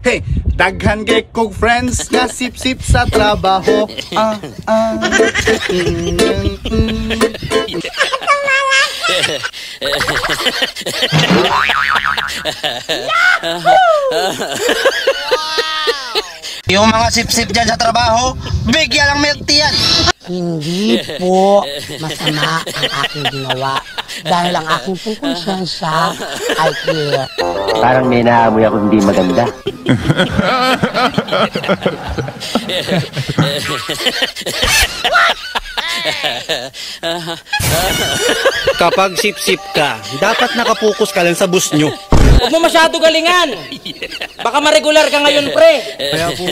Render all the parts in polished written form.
Hey, daghan kay kog friends nga sip-sip sa trabaho. Yung mga sip-sip dyan sa trabaho, bigyan ng milk tea yan. Hindi po masama ang aking ginawa dahil ang aking pong konsensya ay clear. Parang may naamoy ako hindi maganda. Kapag sip-sip ka, dapat nakapokus ka lang sa bus nyo. Huwag mo masyado galingan. Baka ma-regular ka ngayon, pre. Kaya po,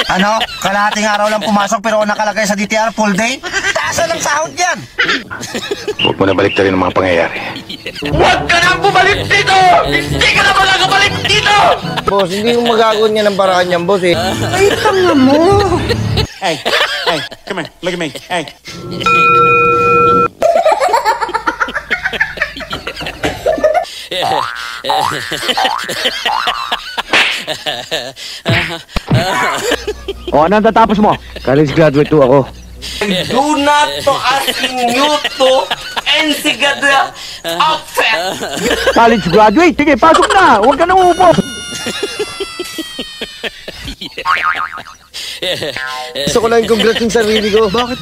Ano? Kalahating araw lang pumasok pero nakalagay sa DTR full day? Taasan ng sahod yan! Huwag mo na baliktarin ang mga pangyayari. Huwag ka nang bumalik dito! Hindi ka na makakabalik dito! Boss, hindi mo magagawa niya ng paraan yan, boss eh. Ay, tanga mo! hey, come here, look at me. Hey. O, ano ang tatapos mo? College graduate to ako. Do not to asking you to NCGA the outfit! College graduate? Sige, pasok na! Huwag ka nang upo! Gusto ko lang congrats yung sarili ko. Bakit?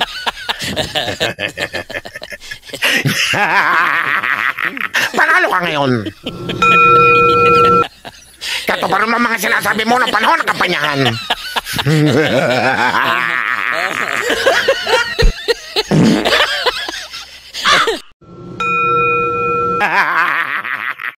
Panalo ka ngayon. Katuparan mo mga sinasabi mo ng panahon ng kampanyahan.